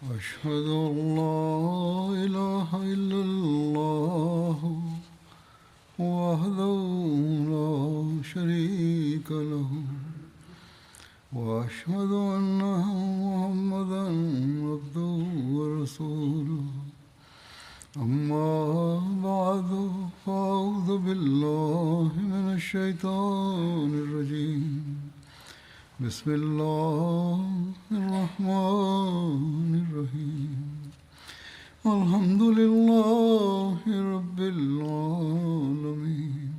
أشهد أن لا إله إلا الله وحده لا شريك له وأشهد أن محمدا عبده ورسوله أما بعد فأعوذ بالله من الشيطان الرجيم بسم الله الرحمن الرحيم الحمد لله رب العالمين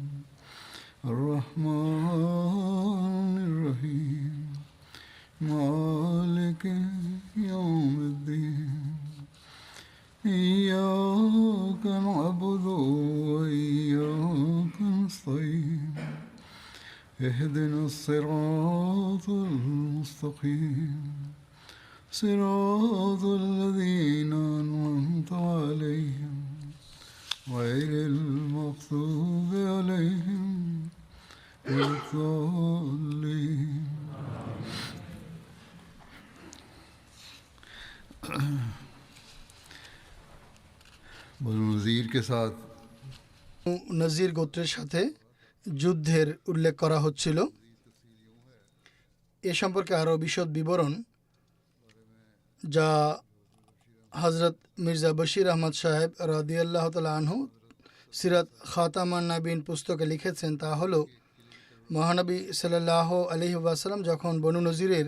الرحمن الرحيم مالك يوم الدين إياك نعبد وإياك نستعين اهدنا الصراط المستقيم صراط الذين أنعمت عليهم غير المغضوب عليهم ولا الضالين বনু নজির के साथ নজির গোত্রের সাথে যুদ্ধের উল্লেখ করা হচ্ছিল। এ সম্পর্কে আরও বিশদ বিবরণ যা হজরত মির্জা বশির আহমদ সাহেব রাদিয়াল্লাহু তাআলা আনহু সিরাত খাতামান নাবিন পুস্তকে লিখেছেন, তা হলো মহানবী সাল্লাল্লাহু আলাইহি ওয়াসাল্লাম যখন বনু নজিরের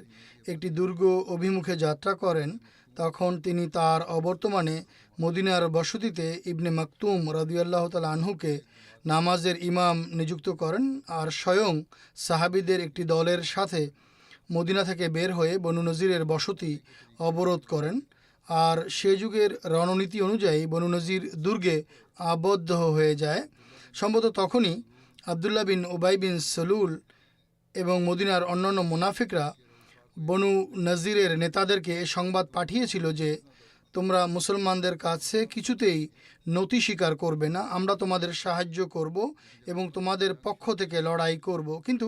একটি দুর্গ অভিমুখে যাত্রা করেন তখন তিনি তার অবর্তমানে মদিনার বসতিতে ইবনে মাকতুম রাদিয়াল্লাহু তাআলা আনহুকে নামাজের ইমাম নিযুক্ত করেন আর স্বয়ং সাহাবীদের একটি দলের সাথে মদিনা থেকে বের হয়ে বনু নজিরের বসতি অবরোধ করেন। আর সে যুগের রণনীতি অনুযায়ী বনু নজির দুর্গে আবদ্ধ হয়ে যায়। সম্ভবত তখনই আবদুল্লাহ বিন উবাই বিন সলুল এবং মদিনার অন্যান্য মুনাফিকরা বনু নজিরের নেতাদেরকে সংবাদ পাঠিয়েছিল যে তোমরা মুসলমানদের কাছে কিছুতেই নতি স্বীকার করবে না, আমরা তোমাদের সাহায্য করব এবং তোমাদের পক্ষ থেকে লড়াই করব। কিন্তু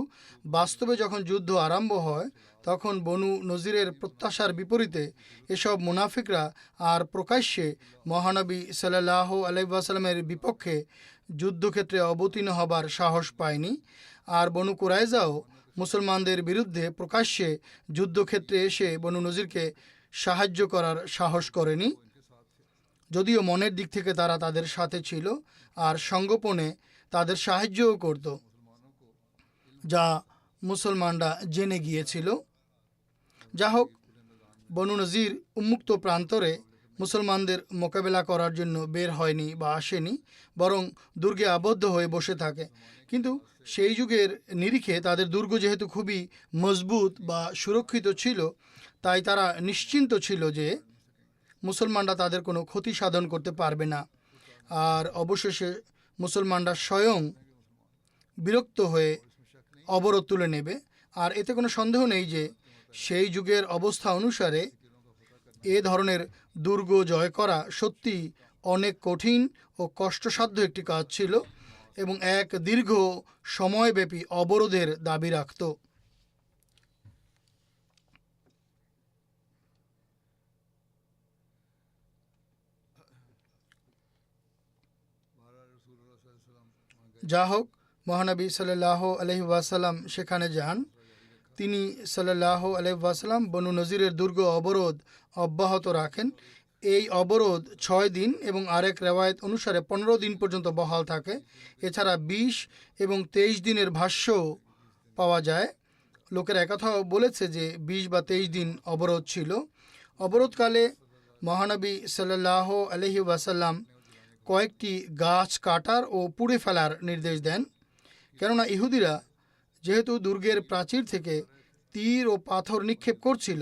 বাস্তবে যখন যুদ্ধ আরম্ভ হয় তখন বনু নজিরের প্রত্যাশার বিপরীতে এসব মুনাফিকরা আর প্রকাশ্যে মহানবী সাল্লাল্লাহু আলাইহি ওয়াসাল্লামের বিপক্ষে যুদ্ধক্ষেত্রে অবতীর্ণ হবার সাহস পায়নি। আর বনু কুরাইজাও মুসলমানদের বিরুদ্ধে প্রকাশ্যে যুদ্ধক্ষেত্রে এসে বনু নজিরকে সাহায্য করার সাহস করেনি, যদিও মনের দিক থেকে তারা তাদের সাথে ছিল আর সঙ্গোপনে তাদের সাহায্যও করত, যা মুসলমানরা জেনে গিয়েছিল। যা হোক, বনু নজির উন্মুক্ত প্রান্তরে মুসলমানদের মোকাবেলা করার জন্য বের হয়নি বা আসেনি, বরং দুর্গে আবদ্ধ হয়ে বসে থাকে। কিন্তু সেই যুগের নিরিখে তাদের দুর্গ যেহেতু খুবই মজবুত বা সুরক্ষিত ছিল, তাই তারা নিশ্চিন্ত ছিল যে মুসলমানরা তাদের কোনো ক্ষতি সাধন করতে পারবে না। আর অবশেষে মুসলমানরা স্বয়ং বিরক্ত হয়ে অবরোধ তুলে নেবে। আর এতে কোনো সন্দেহ নেই যে সেই যুগের অবস্থা অনুসারে এ ধরনের দুর্গ জয় করা সত্যি অনেক কঠিন ও কষ্টসাধ্য একটি কাজ ছিল এবং এক দীর্ঘ সময়ব্যাপী অবরোধের দাবি রাখত। যা হোক, মহানবী সাল্লাল্লাহু আলাইহি ওয়াসাল্লাম সেখানে যান। তিনি সাল্লাল্লাহু আলাইহি ওয়াসাল্লাম বনু নজিরের দুর্গ অবরোধ অব্যাহত রাখেন। এই অবরোধ 6 দিন এবং আরেক রেওয়ায়েত অনুসারে 15 দিন পর্যন্ত বহাল থাকে। এছাড়া 20 এবং 23 দিনের ভাষ্য পাওয়া যায়। লোকেরা একথাও বলেছে যে 20 বা 23 দিন অবরোধ ছিল। অবরোধকালে মহানবী সাল্লাল্লাহু আলাইহি ওয়াসাল্লাম কয়েকটি গাছ কাটার ও পুড়ে ফেলার নির্দেশ দেন, কেননা ইহুদিরা যেহেতু দুর্গের প্রাচীর থেকে তীর ও পাথর নিক্ষেপ করছিল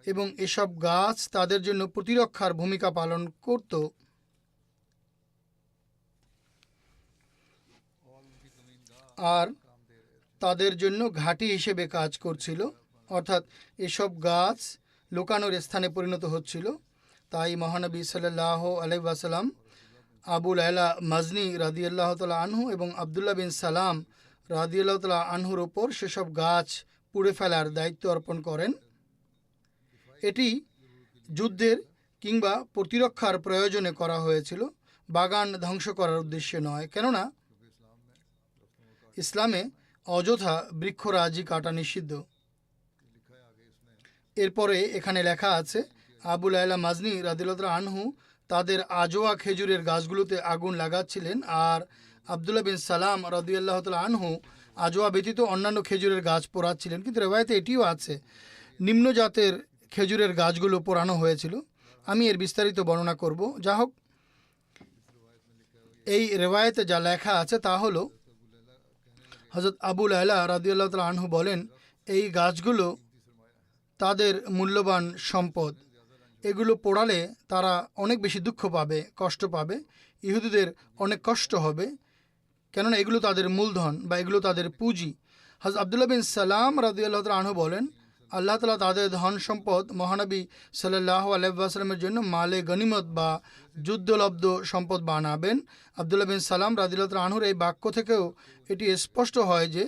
এবং এসব গাছ তাদের জন্য প্রতিরক্ষার ভূমিকা পালন করত, আর তাদের জন্য ঘাঁটি হিসেবে কাজ করছিল, অর্থাৎ এসব গাছ লুকানোর স্থানে পরিণত হচ্ছিল। তাই মহানবী সাল্লাল্লাহু আলাইহি ওয়াসাল্লাম আবু লায়লা মাজনি রাদিয়াল্লাহু তাআলা আনহু এবং আবদুল্লাহ বিন সালাম রাদিয়াল্লাহু তাআলা আনহুর ওপর সেসব গাছ পুড়ে ফেলার দায়িত্ব অর্পণ করেন। এটি যুদ্ধের কিংবা প্রতিরক্ষার প্রয়োজনে করা হয়েছিল, বাগান ধ্বংস করার উদ্দেশ্যে নয়। কেননা ইসলামে অযথা বৃক্ষরাজি কাটা নিষিদ্ধ। এরপরে এখানে লেখা আছে, আবু লায়লা মাজনি রাদিয়াল্লাহু আনহু তাদের আজোয়া খেজুরের গাছগুলোতে আগুন লাগাচ্ছিলেন, আর আবদুল্লাহ বিন সালাম রাদিয়াল্লাহু তাআলা আনহু আজোয়া ব্যতীত অন্যান্য খেজুরের গাছ পোড়াচ্ছিলেন। কিন্তু রেওয়ায়েতে এটিও আছে নিম্ন জাতের খেজুরের গাছগুলো পোড়ানো হয়েছিল। আমি এর বিস্তারিত বর্ণনা করব। যা হোক, এই রেওয়ায়েতে যা লেখা আছে তা হলো, হযরত আবু লায়লা রাদিয়াল্লাহু তাআলা আনহু বলেন, এই গাছগুলো তাদের মূল্যবান সম্পদ। এগুলো পোড়ালে তারা অনেক বেশি দুঃখ পাবে, কষ্ট পাবে। ইহুদিদের অনেক কষ্ট হবে, কেননা এগুলো তাদের মূলধন বা এগুলো তাদের পুঁজি। হযরত আবদুল্লাহ বিন সালাম রাদিয়াল্লাহু তাআলা আনহু বলেন, আল্লাহ তাআলা তাদের ধন সম্পদ মহানবী সাল্লাল্লাহু আলাইহি ওয়াসাল্লামের জন্য মালে গনিমত বা যুদ্ধলব্ধ সম্পদ বানাবেন। আবদুল্লাহ বিন সালাম রাদিয়াল্লাহু তাআলা আনহুর এই বাক্য থেকেও এটি স্পষ্ট হয় যে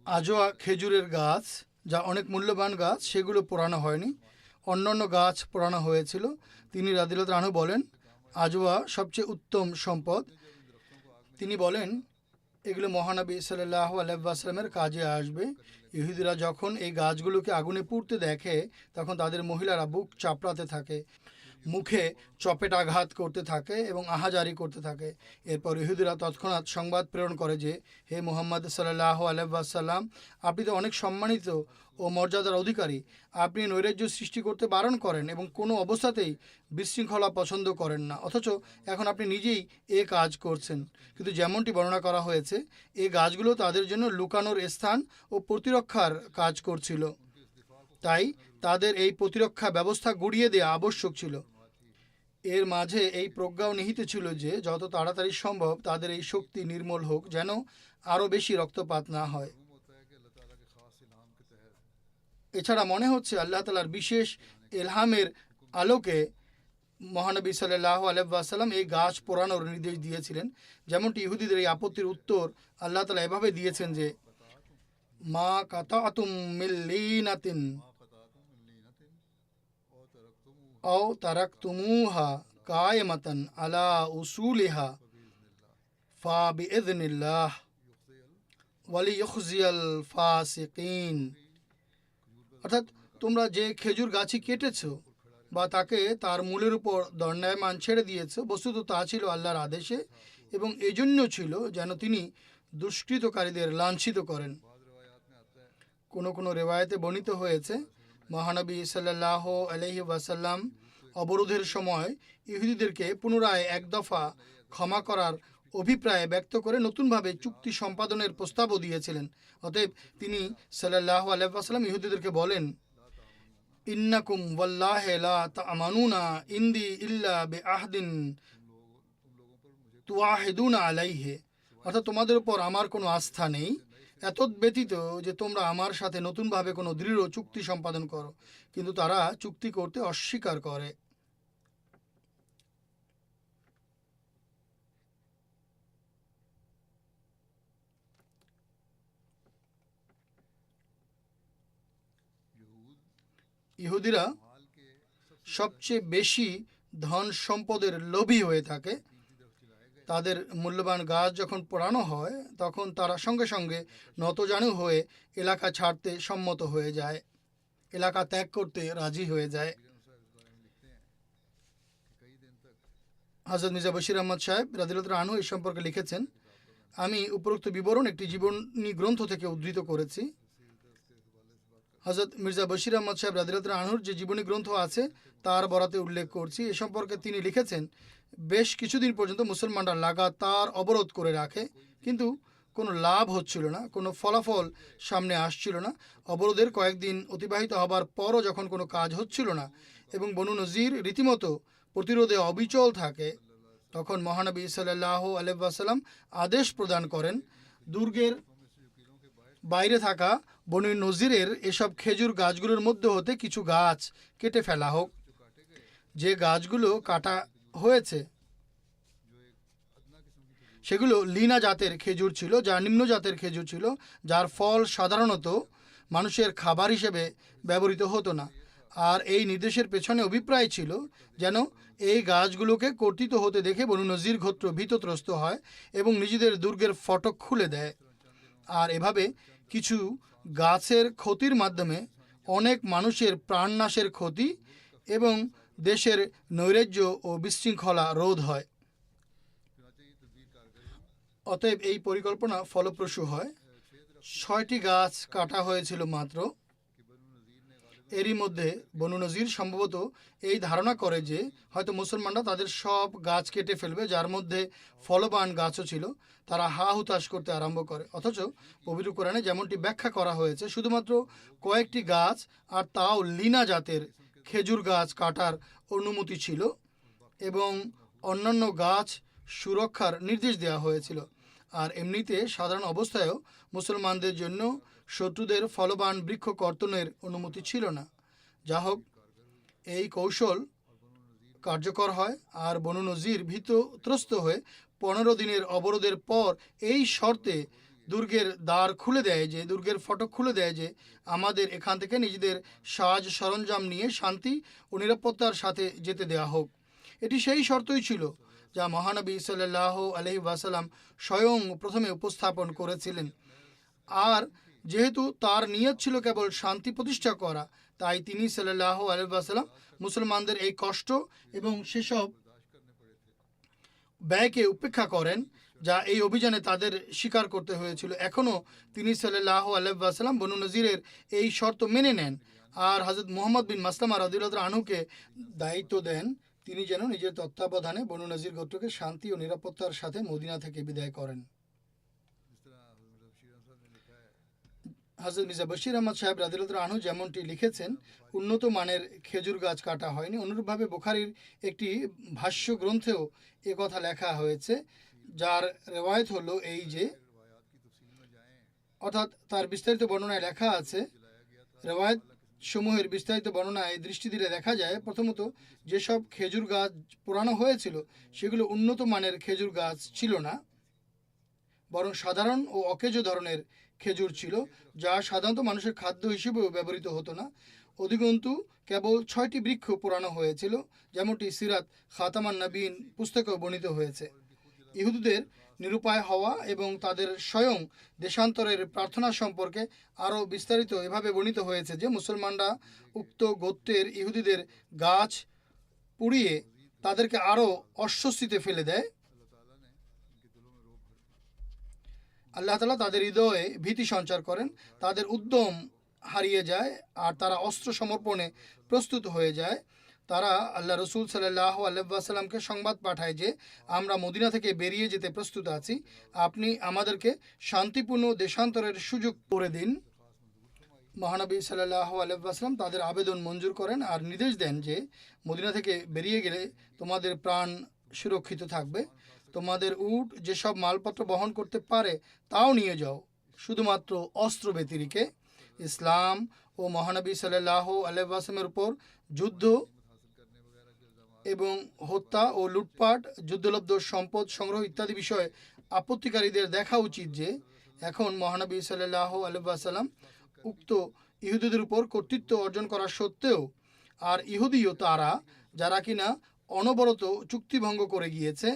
আজোয়া খেজুরের গাছ, যা অনেক মূল্যবান গাছ, সেগুলো পোড়ানো হয়নি, অন্যান্য গাছ পোড়ানো হয়েছিল। তিনি রাদিয়াল্লাহু তাআলা আনহু বলেন, আজোয়া সবচেয়ে উত্তম সম্পদ। তিনি বলেন, এগুলো মহানবী সাল্লাল্লাহু আলাইহি ওয়াসাল্লামের কাজে আসবে। ইহুদিরা যখন এই গাছগুলোকে আগুনে পুড়তে দেখে, তখন তাদের মহিলারা বুক চাপড়াতে থাকে, মুখে চপেটাঘাত করতে থাকে এবং আহাজারি করতে থাকে। এরপর ইহুদিরা তৎক্ষণাৎ সংবাদ প্রেরণ করে যে, হে মুহাম্মদ সাল্লাল্লাহু আলাইহি ওয়াসাল্লাম, আপনি তো অনেক সম্মানিত ও মর্যাদার অধিকারী। আপনি নৈরাজ্য সৃষ্টি করতে বারণ করেন এবং কোনো অবস্থাতেই বিশৃঙ্খলা পছন্দ করেন না, অথচ এখন আপনি নিজেই এ কাজ করছেন। কিন্তু যেমনটি বর্ণনা করা হয়েছে, এই গাছগুলো তাদের জন্য লুকানোর স্থান ও প্রতিরক্ষার কাজ করছিল, তাই তাদের এই প্রতিরক্ষা ব্যবস্থা গুড়িয়ে দেওয়া আবশ্যক ছিল। এর মাঝে এই প্রজ্ঞাও নিহিত ছিল যে যত তাড়াতাড়ি সম্ভব তাদের এই শক্তি নির্মূল হোক, যেন আরও বেশি রক্তপাত না হয়। এছাড়া মনে হচ্ছে আল্লাহ তাআলার বিশেষ ইলহামের আলোকে মহানবী সাল্লাল্লাহু আলাইহি ওয়াসাল্লাম এই গাছ পোড়ানোর নির্দেশ দিয়েছিলেন। যেমনটি ইহুদিদের এই আপত্তির উত্তর আল্লাহ তাআলা এভাবে দিয়েছেন যে, মা কাতাতুম মিন লিনাতিন আও তারাকতুমুহা কায়েমাতান আলা উসুলিহা ফাবিইযনিল্লাহ ওয়ালিইখজিয়াল ফাসিকিন। অর্থাৎ তোমরা যে খেজুর গাছই কেটেছো বা তাকে তার মূলের উপর দণ্ডায়মান ছেড়ে দিয়েছ, বস্তুত তা ছিল আল্লাহর আদেশে এবং এজন্য ছিল যেন তিনি দুষ্কৃতকারীদের লাঞ্ছিত করেন। কোনো রেওয়ায়েতে বর্ণিত হয়েছে, মহানবী সাল্লাল্লাহু আলাইহি ওয়াসাল্লাম অবরোধের সময় ইহুদিদেরকে পুনরায় এক দফা ক্ষমা করার অভিপ্রায় ব্যক্ত করে নতুনভাবে চুক্তি সম্পাদনের প্রস্তাবও দিয়েছিলেন। অতএব তিনি সাল্লাল্লাহু আলাইহি ওয়াসাল্লাম ইহুদিদেরকে বলেন, ইন্নাকুম ওয়াল্লাহি লা তা'মানুনা ইনদি ইল্লা বিআহদিন তুআহিদুনা আলাইহি। অর্থাৎ তোমাদের উপর আমার কোনো আস্থা নেই এতদ ব্যতীত যে তোমরা আমার সাথে নতুনভাবে কোনো দৃঢ় চুক্তি সম্পাদন করো। কিন্তু তারা চুক্তি করতে অস্বীকার করে। ইহুদিরা সবচেয়ে বেশি ধন সম্পদের লোভী হয়ে থাকে। তাদের মূল্যবান গাছ যখন পোড়ানো হয়, তখন তারা সঙ্গে সঙ্গে নতজানু হয়ে এলাকা ছাড়তে সম্মত হয়ে যায়, এলাকা ত্যাগ করতে রাজি হয়ে যায়। হযরত মির্জা বশির আহমদ সাহেব রাদিয়াল্লাহু তাআলা আনহু এই সম্পর্কে লিখেছেন, আমি উপরোক্ত বিবরণ একটি জীবনী গ্রন্থ থেকে উদ্ধৃত করেছি। হযরত মির্জা বশির আহমদ সাহেব রাদিয়াল্লাহু তাআলা আনহুর যে জীবনী গ্রন্থ আছে তার বরাতে উল্লেখ করছি। এ সম্পর্কে তিনি লিখেছেন, বেশ কিছুদিন পর্যন্ত মুসলমানরা লাগাতার অবরোধ করে রাখে, কিন্তু কোনো লাভ হচ্ছিল না, কোনো ফলাফল সামনে আসছিল না। অবরোধের কয়েকদিন অতিবাহিত হবার পরও যখন কোনো কাজ হচ্ছিল না এবং বনু নজির রীতিমতো প্রতিরোধে অবিচল থাকে, তখন মহানবী সাল্লাল্লাহু আলাইহি ওয়াসাল্লাম আদেশ প্রদান করেন, দুর্গের বাইরে থাকা বনু নজিরের এসব খেজুর গাছগুলোর মধ্যে হতে কিছু গাছ কেটে ফেলা হোক। যে গাছগুলো কাটা হয়েছে সেগুলো লিনা জাতের খেজুর ছিল, যা নিম্ন জাতের খেজুর ছিল, যার ফল সাধারণত মানুষের খাবার হিসেবে ব্যবহৃত হতো না। আর এই নির্দেশের পেছনে অভিপ্রায় ছিল যেন এই গাছগুলোকে কর্তৃত হতে দেখে বনু নজির গোত্র ভীতত্রস্ত হয় এবং নিজেদের দুর্গের ফটক খুলে দেয়। আর এভাবে কিছু গাছের ক্ষতির মাধ্যমে অনেক মানুষের প্রাণনাশের ক্ষতি এবং দেশের নৈরাজ্য ও বিশৃঙ্খলা রোধ হয়। অতএব এই পরিকল্পনা ফলপ্রসূ হয়। 6টি গাছ কাটা হয়েছিল মাত্র। এরই মধ্যে বনু নজির সম্ভবত এই ধারণা করে যে হয়তো মুসলমানরা তাদের সব গাছ কেটে ফেলবে, যার মধ্যে ফলবান গাছও ছিল। তারা হা হুতাশ করতে আরম্ভ করে। অথচ পবিত্র কোরআনে যেমনটি ব্যাখ্যা করা হয়েছে, শুধুমাত্র কয়েকটি গাছ, আর তাও লিনা জাতের খেজুর গাছ কাটার অনুমতি ছিল এবং অন্যান্য গাছ সুরক্ষার নির্দেশ দেওয়া হয়েছিল। আর এমনিতে সাধারণ অবস্থায়ও মুসলমানদের জন্য শত্রুদের ফলবান বৃক্ষ কর্তনের অনুমতি ছিল না। যা হোক, এই কৌশল কার্যকর হয় আর বনু নজির ভীতত্রস্ত হয়ে 15 দিনের অবরোধের পর এই শর্তে দুর্গের দ্বার খুলে দেয় যে, দুর্গের ফটক খুলে দেয় যে আমাদের এখান থেকে নিজেদের সাজ সরঞ্জাম নিয়ে শান্তি ও নিরাপত্তার সাথে যেতে দেওয়া হোক। এটি সেই শর্তই ছিল যা মহানবী সাল্লাল্লাহু আলাইহি ওয়াসাল্লাম স্বয়ং প্রথমে উপস্থাপন করেছিলেন। আর যেহেতু তার নিয়ত ছিল কেবল শান্তি প্রতিষ্ঠা করা, তাই তিনি সাল্লাল্লাহু আলাইহি ওয়াসাল্লাম মুসলমানদের এই কষ্ট এবং সেসব ব্যয়কে উপেক্ষা করেন যা এই অভিযানে তাদের স্বীকার করতে হয়েছিল। এখনও তিনি সাল্লাল্লাহু আলাইহি ওয়াসাল্লাম বনু নজিরের এই শর্ত মেনে নেন আর হযরত মুহাম্মদ বিন মাসলামা রাদিয়াল্লাহু আনহুকে দায়িত্ব দেন তিনি যেন নিজের তত্ত্বাবধানে বনু নজির গোত্রকে শান্তি ও নিরাপত্তার সাথে মদিনা থেকে বিদায় করেন। হযরত মির্জা বশির আহমদ সাহেব রাদিয়াল্লাহু আনহু যেমনটি লিখেছেন, উন্নত মানের খেজুর গাছ কাটা হয়নি। অনুরূপভাবে বুখারীর একটি ভাষ্য গ্রন্থেও কথা লেখা হয়েছে, যার রেওয়ায়ত হলো এই যে, অর্থাৎ তার বিস্তারিত বর্ণনায় লেখা আছে, রেওয়ায়ত সমূহের বিস্তারিত বর্ণনায় দৃষ্টি দিলে দেখা যায়, প্রথমত যেসব খেজুর গাছ পোড়ানো হয়েছিল সেগুলো উন্নত মানের খেজুর গাছ ছিল না, বরং সাধারণ ও অকেজো ধরনের খেজুর ছিল, যা সাধারণত মানুষের খাদ্য হিসেবেও ব্যবহৃত হতো না। অধিকন্তু কেবল 6টি বৃক্ষ পোড়ানো হয়েছিল, যেমনটি সিরাত খাতামান নবীন পুস্তকেও বর্ণিত হয়েছে। ইহুদিদের নিরুপায় হওয়া এবং তাদের স্বয়ং দেশান্তরের প্রার্থনা সম্পর্কে আরও বিস্তারিত এভাবে বর্ণিত হয়েছে যে, মুসলমানরা উক্ত গোত্রের ইহুদিদের গাছ পুড়িয়ে তাদেরকে আরও অস্বস্তিতে ফেলে দেয়। আল্লাহ তাআলা তাদের হৃদয়ে ভীতি সঞ্চার করেন, তাদের উদ্যম হারিয়ে যায় আর তারা অস্ত্র সমর্পণে প্রস্তুত হয়ে যায়। তারা আল্লাহ রসুল সাল্লাল্লাহু আলাইহি ওয়াসাল্লামকে সংবাদ পাঠায় যে, আমরা মদিনা থেকে বেরিয়ে যেতে প্রস্তুত আছি, আপনি আমাদেরকে শান্তিপূর্ণ দেশান্তরের সুযোগ করে দিন। মহানবী সাল্লাল্লাহু আলাইহি ওয়াসাল্লাম তাদের আবেদন মঞ্জুর করেন আর নির্দেশ দেন যে, মদিনা থেকে বেরিয়ে গেলে তোমাদের প্রাণ সুরক্ষিত থাকবে। তোমাদের উট যেসব মালপত্র বহন করতে পারে তাও নিয়ে যাও, শুধুমাত্র অস্ত্র ব্যতিরেকে। ইসলাম ও মহানবী সাল্লাল্লাহু আলাইহি ওয়াসাল্লামের উপর যুদ্ধ এবং হত্যা ও লুটপাট, যুদ্ধলব্ধ সম্পদ সংগ্রহ ইত্যাদি বিষয়ে আপত্তিকারীদের দেখা উচিত যে, এখন মহানবী সাল্লাল্লাহু আলাইহি ওয়াসাল্লাম উক্ত ইহুদিদের উপর কর্তৃত্ব অর্জন করা সত্ত্বেও, আর ইহুদিও তারা যারা কিনা অনবরত চুক্তিভঙ্গ করে গিয়েছে,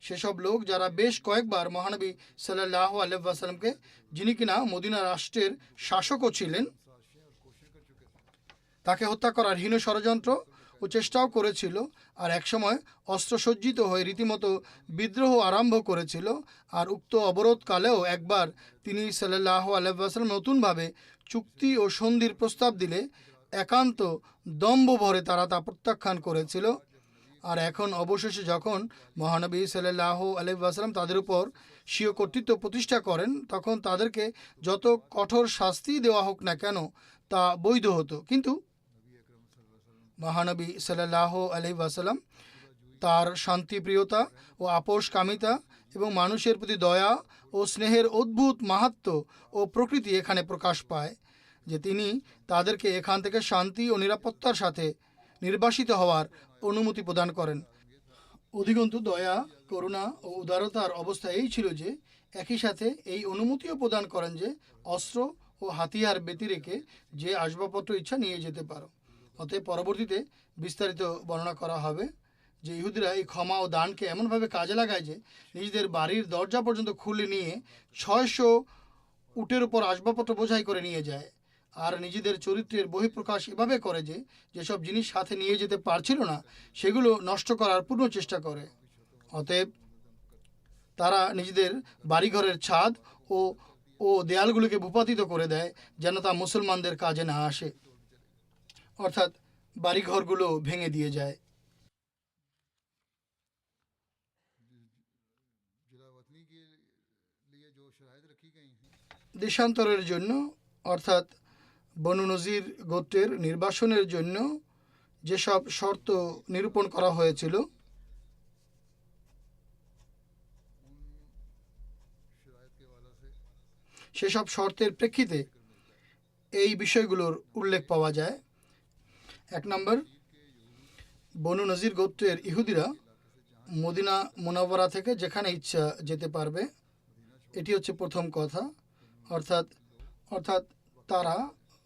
সেসব লোক যারা বেশ কয়েকবার মহানবী সাল্লাল্লাহু আলাইহি ওয়াসাল্লামকে, যিনি কিনা মদিনা রাষ্ট্রের শাসকও ছিলেন, তাকে হত্যা করার হীন ষড়যন্ত্র ও চেষ্টাও করেছিল, আর একসময় অস্ত্রসজ্জিত হয়ে রীতিমতো বিদ্রোহ আরম্ভ করেছিল। আর উক্ত অবরোধকালেও একবার তিনি সাল্লাল্লাহু আলাইহি ওয়াসাল্লাম নতুনভাবে চুক্তি ও সন্ধির প্রস্তাব দিলে একান্ত দম্ভ ভরে তারা তা প্রত্যাখ্যান করেছিল। আর এখন অবশেষে যখন মহানবী সাল্লাল্লাহু আলাইহি ওয়াসাল্লাম তাদের উপর স্বীয় কর্তৃত্ব প্রতিষ্ঠা করেন, তখন তাদেরকে যত কঠোর শাস্তি দেওয়া হোক না কেন তা বৈধ হতো। কিন্তু মহানবী সাল্লাল্লাহু আলাইহি ওয়াসাল্লাম তার শান্তিপ্রিয়তা ও আপোষকামিতা এবং মানুষের প্রতি দয়া ও স্নেহের অদ্ভুত মাহাত্ম্য ও প্রকৃতি এখানে প্রকাশ পায় যে, তিনি তাদেরকে এখান থেকে শান্তি ও নিরাপত্তার সাথে নির্বাসিত হওয়ার অনুমতি প্রদান করেন। অধিকন্তু দয়া, করুণা ও উদারতার অবস্থা এই ছিল যে, একই সাথে এই অনুমতিও প্রদান করেন যে, অস্ত্র ও ও হাতিয়ার ব্যতি রেখে যে আসবাবপত্র ইচ্ছা নিয়ে যেতে পারো। অতএব পরবর্তীতে বিস্তারিত বর্ণনা করা হবে যে ইহুদিরা এই ক্ষমা ও দানকে এমনভাবে কাজে লাগায় যে নিজেদের বাড়ির দরজা পর্যন্ত খুলে নিয়ে 600 উটের উপর আসবাবপত্র বোঝাই করে নিয়ে যায়। আর নিজেদের চরিত্রের বহিঃপ্রকাশ এভাবে করে যে যেসব জিনিস সাথে নিয়ে যেতে পারছিল না সেগুলো নষ্ট করার পূর্ণ চেষ্টা করে। অতএব তারা নিজেদের বাড়িঘরের ছাদ ও ও দেয়ালগুলিকে ভূপাতিত করে দেয় যেন তা মুসলমানদের কাজে না আসে, অর্থাৎ বাড়িঘরগুলো ভেঙে দিয়ে যায়। जलावतनी के लिए जो शराइत रखी गई हैं দেশান্তরের জন্য অর্থাৎ বনু নজির গোত্রের নির্বাসনের জন্য যেসব শর্ত নিরূপণ করা হয়েছিল उन शराइत के हवाला से সেসব শর্তের প্রেক্ষিতে এই বিষয়গুলোর উল্লেখ পাওয়া যায়। 1 নম্বর, বনু নজির গোত্রের ইহুদিরা মদিনা মুনাওয়ারা থেকে যেখানে ইচ্ছা যেতে পারবে। এটি হচ্ছে প্রথম কথা। অর্থাৎ অর্থাৎ তারা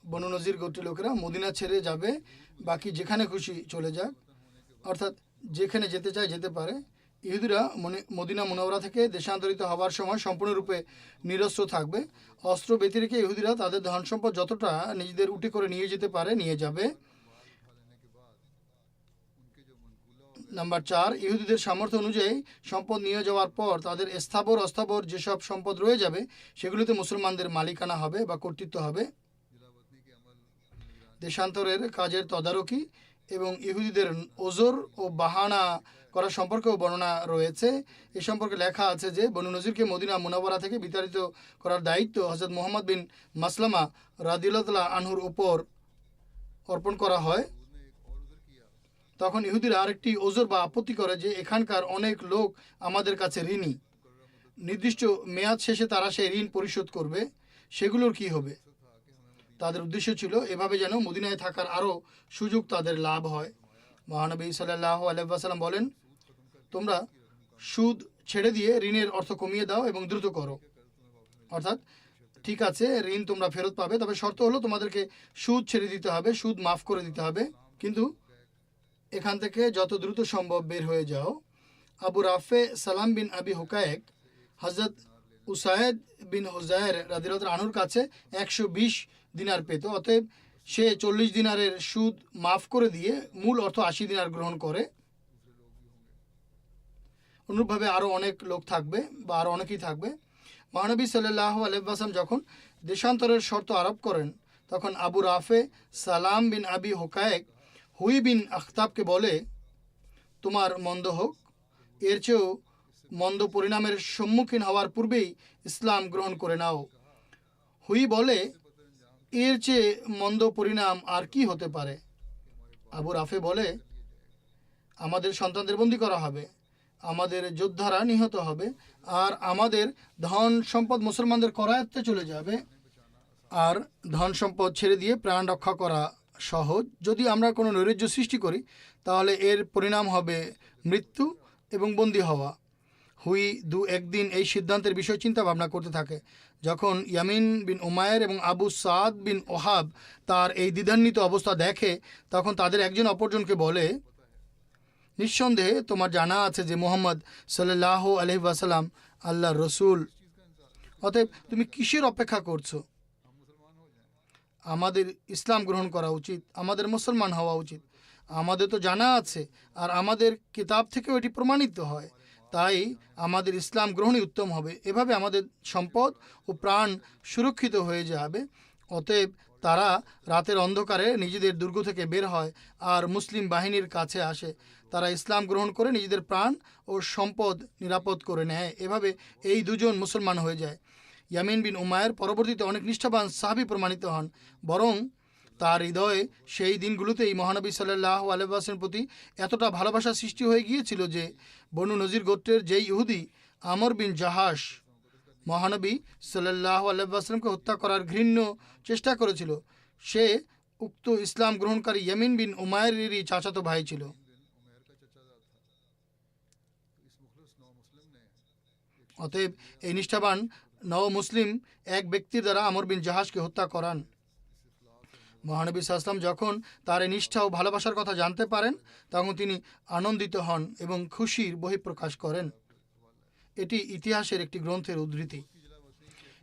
বনু নজির গোত্রের লোকেরা মদিনা ছেড়ে যাবে, বাকি যেখানে খুশি চলে যাক, অর্থাৎ যেখানে যেতে চায় যেতে পারে। ইহুদিরা মদিনা মুনাওয়ারা থেকে দেশান্তরিত হওয়ার সময় সম্পূর্ণরূপে নিরস্ত্র থাকবে। অস্ত্র ব্যতি রেখে ইহুদিরা তাদের ধন সম্পদ যতটা নিজেদের উঠে করে নিয়ে যেতে পারে নিয়ে যাবে। নাম্বার 4, ইহুদিদের সামর্থ্য অনুযায়ী সম্পদ নিয়ে যাওয়ার পর তাদের স্থাবর অস্থাবর যেসব সম্পদ রয়ে যাবে সেগুলিতে মুসলমানদের মালিকানা হবে বা কর্তৃত্ব হবে। দেশান্তরের কাজের তদারকি এবং ইহুদিদের ওজর ও বাহানা করা সম্পর্কেও বর্ণনা রয়েছে। এ সম্পর্কে লেখা আছে যে বনু নজিরকে মদিনা মুনাওয়ারা থেকে বিতাড়িত করার দায়িত্ব হযরত মুহাম্মদ বিন মাসলামা রাদিয়াল্লাহু তাআলা আনহুর উপর অর্পণ করা হয়। তখন ইহুদিরা আরেকটি ওজর বা আপত্তি করে যে এখানকার অনেক লোক আমাদের কাছে ঋণী, নির্দিষ্ট মেয়াদ শেষে তারা সেই ঋণ পরিশোধ করবে, সেগুলোর কি হবে? তাদের উদ্দেশ্য ছিল এভাবে যেন মদিনায় থাকার আরও সুযোগ তাদের লাভ হয়। মহানবী সাল্লাল্লাহু আলাইহি ওয়াসাল্লাম বলেন, তোমরা সুদ ছেড়ে দিয়ে ঋণের অর্থ কমিয়ে দাও এবং দ্রুত করো। অর্থাৎ ঠিক আছে, ঋণ তোমরা ফেরত পাবে, তবে শর্ত হলো তোমাদেরকে সুদ ছেড়ে দিতে হবে, সুদ মাফ করে দিতে হবে, কিন্তু এখান থেকে যত দ্রুত সম্ভব বের হয়ে যাও। আবু রাফে সালাম বিন আবি হুকায়েক হযরত উসায়েদ বিন হুজায়ের রাদিয়াল্লাহু আনহুর কাছে 120 দিনার পেত। অতএব সে 40 দিনারের সুদ মাফ করে দিয়ে মূল অর্থ 80 দিনার গ্রহণ করে। অনুরূপভাবে আরও অনেক লোক থাকবে বা আরও অনেকেই থাকবে। মহানবী সাল্লাল্লাহু আলাইহি ওয়াসাল্লাম যখন দেশান্তরের শর্ত আরোপ করেন তখন আবু রাফে সালাম বিন আবি হুকায়েক হুই বিন আখতাবকে বলে, তোমার মন্দ হোক, এর চেয়েও মন্দ পরিণামের সম্মুখীন হওয়ার পূর্বেই ইসলাম গ্রহণ করে নাও। হুই বলে, এর চেয়ে মন্দ পরিণাম আর কি হতে পারে? আবু রাফে বলে, আমাদের সন্তানদের বন্দী করা হবে, আমাদের যোদ্ধারা নিহত হবে, আর আমাদের ধন সম্পদ মুসলমানদের করায়ত্তে চলে যাবে। আর ধন সম্পদ ছেড়ে দিয়ে প্রাণ রক্ষা করা সহজ। যদি আমরা কোনো নৈরাজ্য সৃষ্টি করি তাহলে এর পরিণাম হবে মৃত্যু এবং বন্দী হওয়া। হুই একদিন এই সিদ্ধান্তের বিষয় চিন্তা ভাবনা করতে থাকে। যখন ইয়ামিন বিন উমায়ের এবং আবু সাদ বিন ওহাব তার এই দ্বিধান্বিত অবস্থা দেখে তখন তাদের একজন অপরজনকে বলে, নিঃসন্দেহে তোমার জানা আছে যে মুহাম্মদ সাল্লাল্লাহু আলাইহি ওয়াসাল্লাম আল্লাহর রসুল, অতএব তুমি কিসের অপেক্ষা করছো? আমাদের ইসলাম গ্রহণ করা উচিত, আমাদের মুসলমান হওয়া উচিত। আমাদের তো জানা আছে আর আমাদের কিতাব থেকেও এটি প্রমাণিত হয়, তাই আমাদের ইসলাম গ্রহণই উত্তম হবে। এভাবে আমাদের সম্পদ ও প্রাণ সুরক্ষিত হয়ে যাবে। অতএব তারা রাতের অন্ধকারে নিজেদের দুর্গ থেকে বের হয় আর মুসলিম বাহিনীর কাছে আসে। তারা ইসলাম গ্রহণ করে নিজেদের প্রাণ ও সম্পদ নিরাপদ করে নেয়। এভাবে এই দুজন মুসলমান হয়ে যায়। ইয়ামিন বিন উমায়ের পরবর্তীতে অনেক নিষ্ঠাবান সাহাবী প্রমাণিত হন, বরং তার হৃদয়ে সেই দিনগুলোতেই মহানবী সাল্লাল্লাহু আলাইহি ওয়াসাল্লামের প্রতি এতটা ভালোবাসা সৃষ্টি হয়ে গিয়েছিল যে বনু নজির গোত্রের যেই ইহুদি আমর বিন জাহাস মহানবী সাল্লাল্লাহু আলাইহি ওয়াসাল্লামকে হত্যা করার ঘৃণ্য চেষ্টা করেছিল, সে উক্ত ইসলাম গ্রহণকারী ইয়ামিন বিন উমায়েরেরই চাচাতো ভাই ছিল। অতএব এই নিষ্ঠাবান নও মুসলিম এক ব্যক্তির দ্বারা আমর বিন জাহাজকে হত্যা করান। মহানবী সাল্লাল্লাহু যখন তার এই নিষ্ঠা ও ভালোবাসার কথা জানতে পারেন তখন তিনি আনন্দিত হন এবং খুশির বহিঃপ্রকাশ করেন। এটি ইতিহাসের একটি গ্রন্থের উদ্ধৃতি।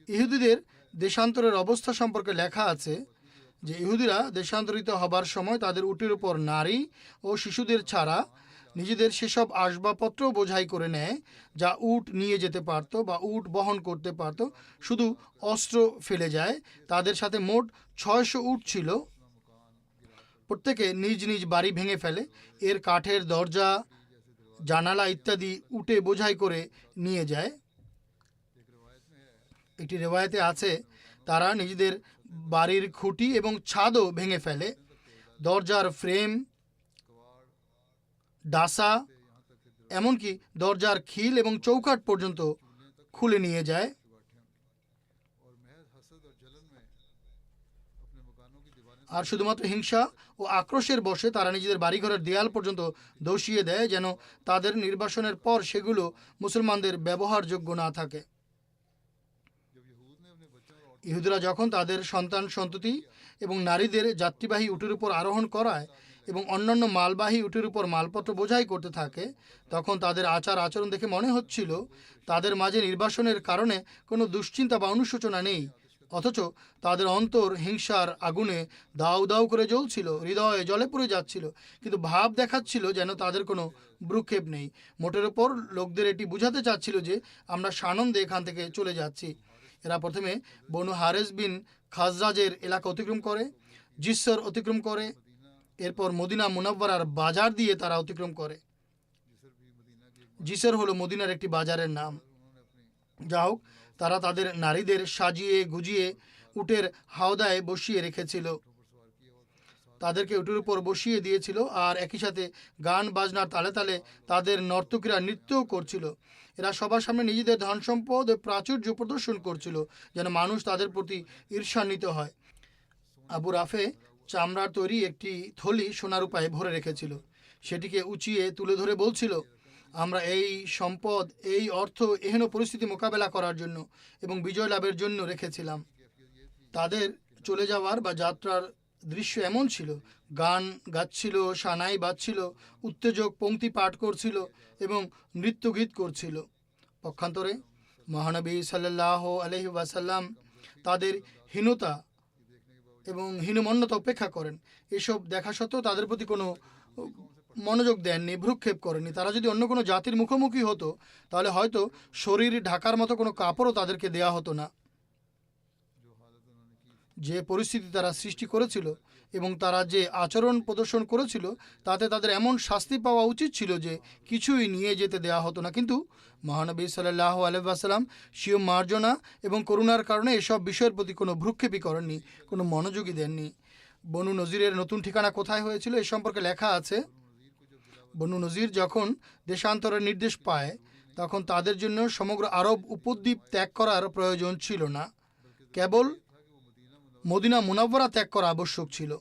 ইহুদিদের দেশান্তরের অবস্থা সম্পর্কে লেখা আছে যে ইহুদিরা দেশান্তরিত হবার সময় তাদের উটের উপর নারী ও শিশুদের ছাড়া নিজেদের সেসব আসবাবপত্র বোঝাই করে নেয় যা উট নিয়ে যেতে পারত বা উট বহন করতে পারত, শুধু অস্ত্র ফেলে যায়। তাদের সাথে মোট 600 উট ছিল। প্রত্যেকে নিজ নিজ বাড়ি ভেঙে ফেলে, এর কাঠের দরজা জানালা ইত্যাদি উটে বোঝাই করে নিয়ে যায়। একটি রেওয়ায়েতে আছে তারা নিজেদের বাড়ির খুঁটি এবং ছাদও ভেঙে ফেলে, দরজার ফ্রেম, ডাসা, এমনকি দরজার খিল এবং চৌকাঠ পর্যন্ত খুলে নিয়ে যায়। আর শুধুমাত্র হিংসা ও আক্রোশের বশে তারা নিজেদের বাড়িঘরের দেয়াল পর্যন্ত ধসিয়ে দেয় যেন তাদের নির্বাসনের পর সেগুলো মুসলমানদের ব্যবহারযোগ্য না থাকে। ইহুদিরা যখন তাদের সন্তান সন্ততি এবং নারীদের যাত্রীবাহী উটের উপর আরোহণ করায় এবং অন্যান্য মালবাহী উটের উপর মালপত্র বোঝাই করতে থাকে তখন তাদের আচার আচরণ দেখে মনে হচ্ছিল তাদের মাঝে নির্বাসনের কারণে কোনো দুশ্চিন্তা বা অনুশোচনা নেই, অথচ তাদের অন্তর হিংসার আগুনে দাউ দাউ করে জ্বলছিল, হৃদয়ে জলে পড়ে যাচ্ছিল, কিন্তু ভাব দেখাচ্ছিল যেন তাদের কোনো ভ্রুক্ষেপ নেই। মোটের ওপর লোকদের এটি বুঝাতে চাচ্ছিল যে আমরা সানন্দে এখান থেকে চলে যাচ্ছি। এরা প্রথমে বনু হারেস বিন খাজরাজের এলাকা অতিক্রম করে, জিসর অতিক্রম করে, এরপর মদিনা মুনাব্বারার বাজার দিয়ে তারা অতিক্রম করে। জিসর হলো মদিনার একটি বাজারের নাম। যা হোক, তারা তাদের নারীদের সাজিয়ে গুজিয়ে উটের হাওদায় বসিয়ে রেখেছিল, তাদেরকে উটের উপর বসিয়ে দিয়েছিল আর একই সাথে গান বাজনার তালে তালে তাদের নর্তকীরা নৃত্যও করছিল। এরা সবার সামনে নিজেদের ধন সম্পদ ও প্রাচুর্য প্রদর্শন করছিল যেন মানুষ তাদের প্রতি ঈর্ষান্বিত হয়। আবু রাফে চামড়ার তৈরি একটি থলি সোনার উপায়ে ভরে রেখেছিল, সেটিকে উঁচিয়ে তুলে ধরে বলছিল, আমরা এই সম্পদ, এই অর্থ এহেন পরিস্থিতি মোকাবেলা করার জন্য এবং বিজয় লাভের জন্য রেখেছিলাম। তাদের চলে যাওয়ার বা যাত্রার দৃশ্য এমন ছিল, গান গাচ্ছিল, সানাই বাজছিল, উত্তেজক পংক্তি পাঠ করছিল এবং নৃত্যগীত করছিল। পক্ষান্তরে মহানবী সাল্লাল্লাহু আলাইহি ওয়াসাল্লাম তাদের হীনতা এবং হীনমন্যতা উপেক্ষা করেন। এসব দেখা সত্ত্বেও তাদের প্রতি কোনো মনোযোগ দেননি, ভ্রুক্ষেপ করেননি। তারা যদি অন্য কোনো জাতির মুখোমুখি হতো তাহলে হয়তো শরীর ঢাকার মতো কোনো কাপড়ও তাদেরকে দেয়া হতো না। যে পরিস্থিতি তারা সৃষ্টি করেছিল এবং তারা যে আচরণ প্রদর্শন করেছিল তাতে তাদের এমন শাস্তি পাওয়া উচিত ছিল যে কিছুই নিয়ে যেতে দেওয়া হতো না। কিন্তু মহানবী সাল্লাল্লাহু আলাইহি ওয়াসাল্লাম স্বীয় মার্জনা এবং করুণার কারণে এসব বিষয়ের প্রতি কোনো ভ্রুক্ষেপই করেননি, কোনো মনোযোগই দেননি। বনু নজিরের নতুন ঠিকানা কোথায় হয়েছিল এ সম্পর্কে লেখা আছে, বনু নজির যখন দেশান্তরের নির্দেশ পায় তখন তাদের জন্য সমগ্র আরব উপদ্বীপ ত্যাগ করার প্রয়োজন ছিল না, কেবল মদিনা মুনাব্বরা ত্যাগ করা আবশ্যক ছিল।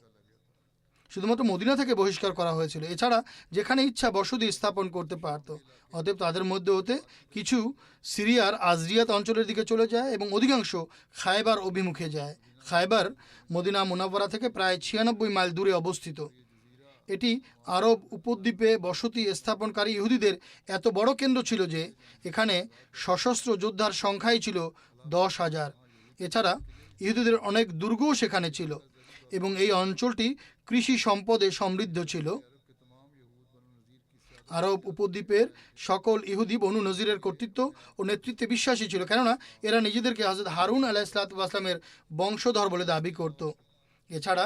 শুধুমাত্র মদিনা থেকে বহিষ্কার করা হয়েছিল, এছাড়া যেখানে ইচ্ছা বসতি স্থাপন করতে পারত। অতএব তাদের মধ্যে হতে কিছু সিরিয়ার আজরিয়াত অঞ্চলের দিকে চলে যায় এবং অধিকাংশ খায়বার অভিমুখে যায়। খায়বার মদিনা মুনাব্বরা থেকে প্রায় 96 মাইল দূরে অবস্থিত। এটি আরব উপদ্বীপে বসতি স্থাপনকারী ইহুদিদের এত বড় কেন্দ্র ছিল যে এখানে সশস্ত্র যোদ্ধার সংখ্যাই ছিল 10,000। এছাড়া ইহুদিদের অনেক দুর্গও সেখানে ছিল এবং এই অঞ্চলটি কৃষি সম্পদে সমৃদ্ধ ছিল। আরব উপদ্বীপের সকল ইহুদি বনু নজিরের কর্তৃত্ব ও নেতৃত্বে বিশ্বাসী ছিল, কেননা এরা নিজেদেরকে হযরত হারুন আলাইহিসসালামের বংশধর বলে দাবি করত। এছাড়া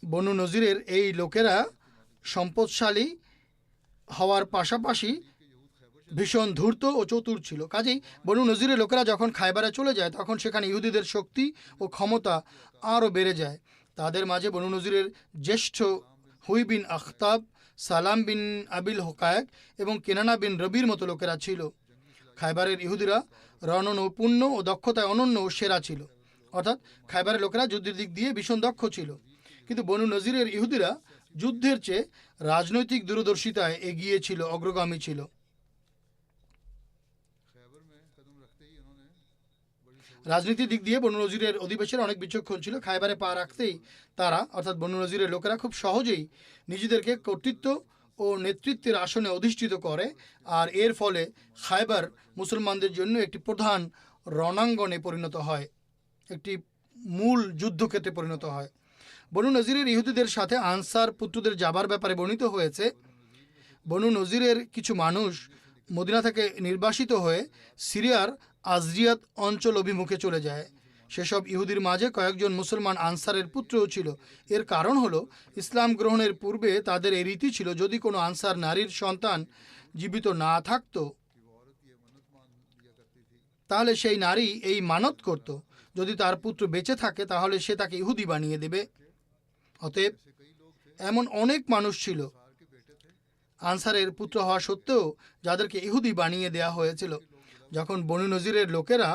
বনু নজিরের এই লোকেরা সম্পদশালী হওয়ার পাশাপাশি ভীষণ ধূর্ত ও চতুর ছিল। কাজেই বনু নজিরের লোকেরা যখন খায়বারে চলে যায় তখন সেখানে ইহুদিদের শক্তি ও ক্ষমতা আরও বেড়ে যায়। তাদের মাঝে বনু নজিরের জ্যেষ্ঠ হুই বিন আখতাব, সালাম বিন আবিল হোকায়েক এবং কেনানা বিন রবির মতো লোকেরা ছিল। খায়বারের ইহুদিরা রণনৈপুণ্য ও দক্ষতায় অনন্য ও সেরা ছিল, অর্থাৎ খায়বারের লোকেরা যুদ্ধের দিক দিয়ে ভীষণ দক্ষ ছিল। কিন্তু বনু নজিরের ইহুদিরা যুদ্ধের চেয়ে রাজনৈতিক দূরদর্শিতায় এগিয়ে ছিল, অগ্রগামী ছিল। রাজনীতির দিক দিয়ে বনু নজিরের অধিবাসীরা অনেক বিচক্ষণ ছিল। খায়বারে পা রাখতেই তারা অর্থাৎ বনু নজিরের লোকেরা খুব সহজেই নিজেদেরকে কর্তৃত্ব ও নেতৃত্বের আসনে অধিষ্ঠিত করে, আর এর ফলে খায়বার মুসলমানদের জন্য একটি প্রধান রণাঙ্গনে পরিণত হয়, একটি মূল যুদ্ধক্ষেত্রে পরিণত হয়। বনু নজিরের ইহুদিদের সাথে আনসার পুত্রদের যাবার ব্যাপারে বর্ণিত হয়েছে। বনু নজিরের কিছু মানুষ মদিনা থেকে নির্বাসিত হয়ে সিরিয়ার আজরিয়াত অঞ্চল অভিমুখে চলে যায়। সেসব ইহুদির মাঝে কয়েকজন মুসলমান আনসারের পুত্রও ছিল। এর কারণ হলো ইসলাম গ্রহণের পূর্বে তাদের এই রীতি ছিল, যদি কোনো আনসার নারীর সন্তান জীবিত না থাকতো তাহলে সেই নারী এই মানত করত, যদি তার পুত্র বেঁচে থাকে তাহলে সে তাকে ইহুদি বানিয়ে দেবে। অতএব এমন অনেক মানুষ ছিল আনসারের পুত্র হওয়া সত্ত্বেও যাদেরকে ইহুদি বানিয়ে দেয়া হয়েছিল। যখন বনু নজিরের লোকেরা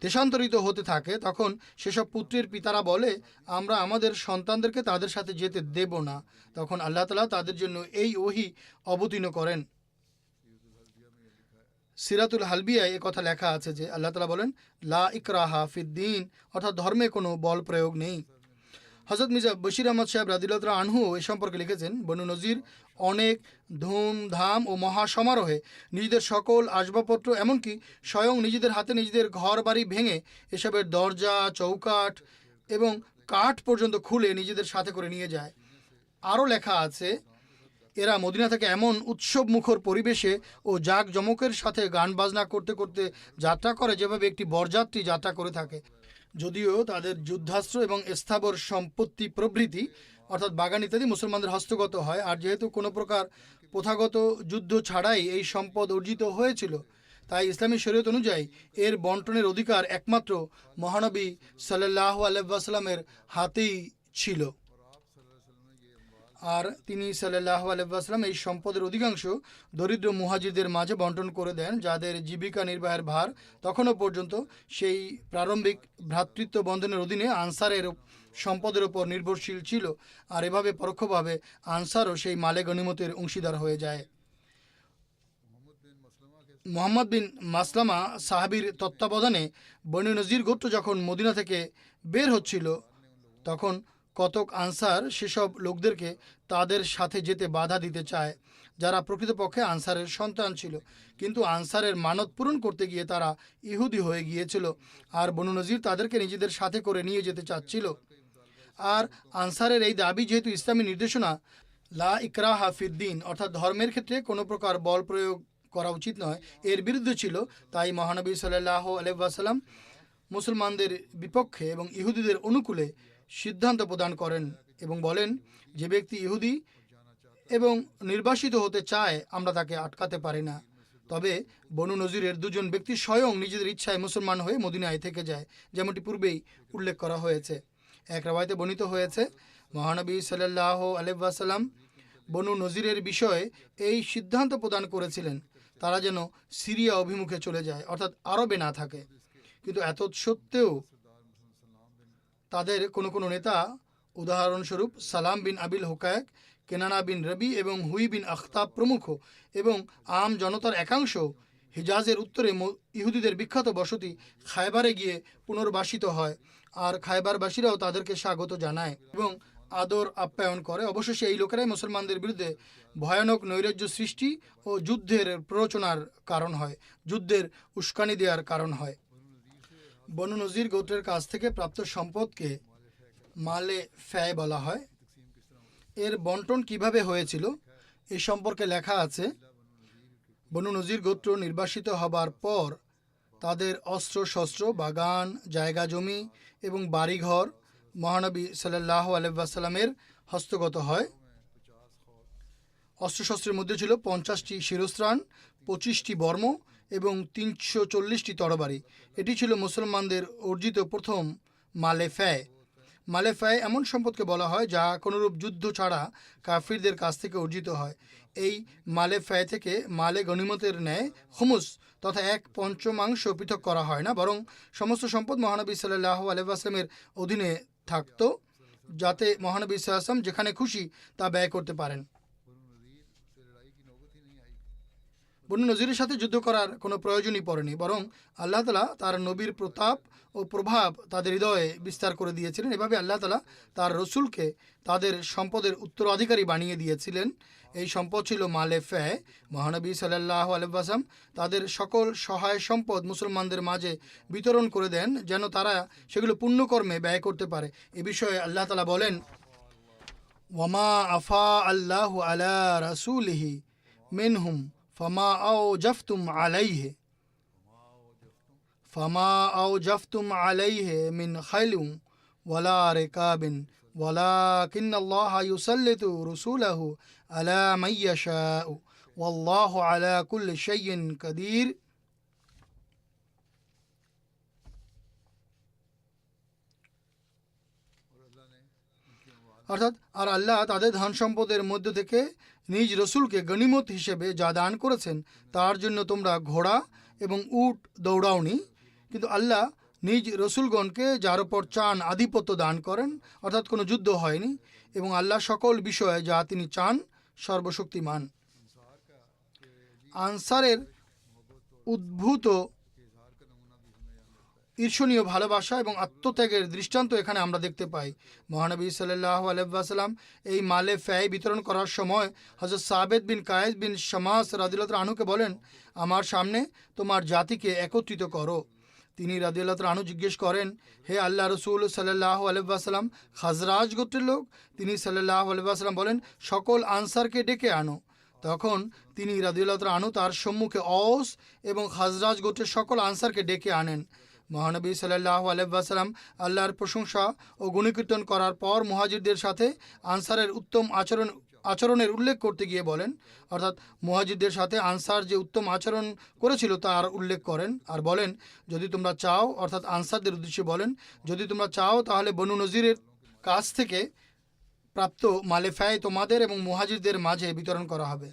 দেশান্তরিত হতে থাকে তখন সেসব পুত্রের পিতারা বলে, আমরা আমাদের সন্তানদেরকে তাদের সাথে যেতে দেব না। তখন আল্লাহ তাআলা তাদের জন্য এই ওহী অবতীর্ণ করেন। সিরাতুল হালবিয়ায় এ কথা লেখা আছে যে আল্লাহ তাআলা বলেন, লা ইকরাহা ফিদ্দিন, অর্থাৎ ধর্মে কোনো বল প্রয়োগ নেই। হযরত মির্জা বশির আহমদ সাহেব রাদিয়াল্লাহু তাআলা আনহু এ সম্পর্কে লিখেছেন, বনু নজির অনেক ধুমধাম ও মহাসমারোহে নিজেদের সকল আসবাবপত্র, এমনকি স্বয়ং নিজেদের হাতে নিজেদের ঘর বাড়ি ভেঙে এসবের দরজা, চৌকাঠ এবং কাঠ পর্যন্ত খুলে নিজেদের সাথে করে নিয়ে যায়। আরও লেখা আছে, এরা মদিনা থেকে এমন উৎসব মুখর পরিবেশে ও জাঁকজমকের সাথে গান বাজনা করতে করতে যাত্রা করে যেভাবে একটি বরযাত্রী যাত্রা করে থাকে। যদিও তাদের যুদ্ধাস্ত্র এবং স্থাবর সম্পত্তি প্রভৃতি অর্থাৎ বাগান ইত্যাদি মুসলমানদের হস্তগত হয়, আর যেহেতু কোনো প্রকার প্রথাগত যুদ্ধ ছাড়াই এই সম্পদ অর্জিত হয়েছিল, তাই ইসলামী শরীয়ত অনুযায়ী এর বন্টনের অধিকার একমাত্র মহানবী সাল্লাল্লাহু আলাইহি ওয়াসাল্লামের হাতেই ছিল। আর তিনি সাল্লাল্লাহু আলাইহি ওয়াসাল্লাম এই সম্পদের অধিকাংশ দরিদ্র মুহাজিরদের মাঝে বন্টন করে দেন, যাদের জীবিকা নির্বাহের ভার তখনও পর্যন্ত সেই প্রারম্ভিক ভ্রাতৃত্ব বন্ধনের অধীনে আনসারের সম্পদের উপর নির্ভরশীল ছিল। আর এভাবে পরোক্ষভাবে আনসারও সেই মালে গনিমতের অংশীদার হয়ে যায়। মুহাম্মদ বিন মাসলামা সাহাবীর তত্ত্বাবধানে বনু নজির গোত্র যখন মদিনা থেকে বের হচ্ছিল তখন কতক আনসার সেসব লোকদেরকে তাদের সাথে যেতে বাধা দিতে চায় যারা প্রকৃতপক্ষে আনসারের সন্তান ছিল, কিন্তু আনসারের মানত পূরণ করতে গিয়ে তারা ইহুদি হয়ে গিয়েছিল, আর বনু নজির তাদেরকে নিজেদের সাথে করে নিয়ে যেতে চাচ্ছিল। আর আনসারের এই দাবি যেহেতু ইসলামী নির্দেশনা লা ইকরাহা ফিদ্দিন, অর্থাৎ ধর্মের ক্ষেত্রে কোনো প্রকার বল প্রয়োগ করা উচিত নয়, এর বিরুদ্ধে ছিল, তাই মহানবী সাল্লাল্লাহু আলাইহি ওয়াসাল্লাম মুসলমানদের বিপক্ষে এবং ইহুদিদের অনুকূলে সিদ্ধান্ত প্রদান করেন এবং বলেন, যে ব্যক্তি ইহুদি এবং নির্বাসিত হতে চায় আমরা তাকে আটকাতে পারি না। তবে বনু নজিরের দুজন ব্যক্তি স্বয়ং নিজেদের ইচ্ছায় মুসলমান হয়ে মদিনায় থেকে যায়, যেমনটি পূর্বেই উল্লেখ করা হয়েছে। এক রাওয়ায়াতে বর্ণিত হয়েছে, মহানবী সাল্লাল্লাহু আলাইহি ওয়াসাল্লাম বনু নজিরের বিষয়ে এই সিদ্ধান্ত প্রদান করেছিলেন তারা যেন সিরিয়া অভিমুখে চলে যায়, অর্থাৎ আরবে না থাকে। কিন্তু এত সত্ত্বেও তাদের কোনো কোনো নেতা, উদাহরণস্বরূপ সালাম বিন আবিল হুকায়ক, কেনানা বিন রবি এবং হুই বিন আখতাব প্রমুখ এবং আম জনতার একাংশ হিজাজের উত্তরে ইহুদিদের বিখ্যাত বসতি খায়বারে গিয়ে পুনর্বাসিত হয়, আর খায়বারবাসীরাও তাদেরকে স্বাগত জানায় এবং আদর আপ্যায়ন করে। অবশেষে এই লোকেরাই মুসলমানদের বিরুদ্ধে ভয়ানক নৈরাজ্য সৃষ্টি ও যুদ্ধের প্ররোচনার কারণ হয়, যুদ্ধের উস্কানি দেওয়ার কারণ হয়। বনু নজির গোত্রের কাছ থেকে প্রাপ্ত সম্পদকে মালে ফ্যায় বলা হয়। এর বন্টন কিভাবে হয়েছিল এ সম্পর্কে লেখা আছে, বনু নজির গোত্র নির্বাসিত হবার পর তাদের অস্ত্র শস্ত্র, বাগান, জায়গা জমি এবং বাড়িঘর মহানবী সাল্লাল্লাহু আলাইহি ওয়াসাল্লামের হস্তগত হয়। অস্ত্রশস্ত্রের মধ্যে ছিল 50টি শিরস্ত্রাণ, 25টি বর্ম এবং 340টি তরবারি। এটি ছিল মুসলমানদের অর্জিত প্রথম মালে ফ্যায়। মালে ফ্যায় এমন সম্পদকে বলা হয় যা কোনোরূপ যুদ্ধ ছাড়া কাফিরদের কাছ থেকে অর্জিত হয়। এই মালে ফ্যায় থেকে মালে গনিমতের ন্যায় খুমুস তথা 1/5 পৃথক করা হয় না, বরং সমস্ত সম্পদ মহানবী সাল্লাল্লাহু আলাইহি ওয়াসাল্লামের অধীনে থাকত, যাতে মহানবী সাল্লাল্লাহু আলাইহি ওয়াসাল্লাম যেখানে খুশি তা ব্যয় করতে পারেন। বনু নজিরের সাথে যুদ্ধ করার কোনো প্রয়োজনই পড়েনি, বরং আল্লাহ তালা তার নবীর প্রতাপ ও প্রভাব তাদের হৃদয়ে বিস্তার করে দিয়েছিলেন। এভাবে আল্লাহ তালা তার রসুলকে তাদের সম্পদের উত্তরাধিকারী বানিয়ে দিয়েছিলেন। এই সম্পদ ছিল মালে ফে। মহানবী সাল্লাল্লাহু আলাইহি ওয়াসাল্লাম তাদের সকল সহায় সম্পদ মুসলমানদের মাঝে বিতরণ করে দেন, যেন তারা সেগুলো পুণ্যকর্মে ব্যয় করতে পারে। এ বিষয়ে আল্লাহ তালা বলেন, ওয়ামা আফা আল্লাহু আলা রাসূলিহি মিনহুম ফামা আওজাফতুম আলাইহি মিন খাইলিন ওয়ালা রিকাবিন ওয়ালাকিন্নাল্লাহা ইউসাল্লিতু রাসূলাহু আলা মান ইয়াশাউ ওয়াল্লাহু আলা কুল্লি শাইইন কাদির। অর্থাৎ আর আল্লাহ তাদের ধন সম্পদের মধ্য থেকে নিজ রসুলকে গনিমত হিসেবে যা দান করেছেন তার জন্য তোমরা ঘোড়া এবং উট দৌড়াওনি, কিন্তু আল্লাহ নিজ রসুলগণকে যার ওপর চান আধিপত্য দান করেন, অর্থাৎ কোনো যুদ্ধ হয়নি, এবং আল্লাহ সকল বিষয়ে যা তিনি চান সর্বশক্তিমান। আনসারের উদ্ভূত ঈর্ষণীয় ভালোবাসা এবং আত্মত্যাগের দৃষ্টান্ত এখানে আমরা দেখতে পাই। মহানবী সাল্লাল্লাহু আলাইহি ওয়াসাল্লাম এই মালে ফ্যায় বিতরণ করার সময় হযরত সাবেত বিন কায়েস বিন শামাস রাদিয়াল্লাহু আনহুকে বলেন, আমার সামনে তোমার জাতিকে একত্রিত করো। তিনি রাদিয়াল্লাহু আনহু জিজ্ঞেস করেন, হে আল্লাহ রসুল সাল্লাল্লাহু আলাইহি ওয়াসাল্লাম, খাজরাজ গোত্রের লোক? তিনি সাল্লাল্লাহু আলাইহি ওয়াসাল্লাম বলেন, সকল আনসারকে ডেকে আনো। তখন তিনি রাদিয়াল্লাহু আনহু তার সম্মুখে অওস এবং খাজরাজ গোত্রের সকল আনসারকে ডেকে আনেন। মহানবী সাল্লাল্লাহু আলাইহি ওয়াসাল্লাম আল্লাহর প্রশংসা ও গুণকীর্তন করার পর মুহাজিরদের সাথে আনসারের উত্তম আচরণের উল্লেখ করতে গিয়ে বলেন, অর্থাৎ মুহাজিরদের সাথে আনসার যে উত্তম আচরণ করেছিল তার উল্লেখ করেন আর বলেন, যদি তোমরা চাও, অর্থাৎ আনসারদের উদ্দেশ্যে বলেন, যদি তোমরা চাও তাহলে বনু নজিরের কাছ থেকে প্রাপ্ত মালে ফ্যায় তোমাদের এবং মুহাজিরদের মাঝে বিতরণ করা হবে।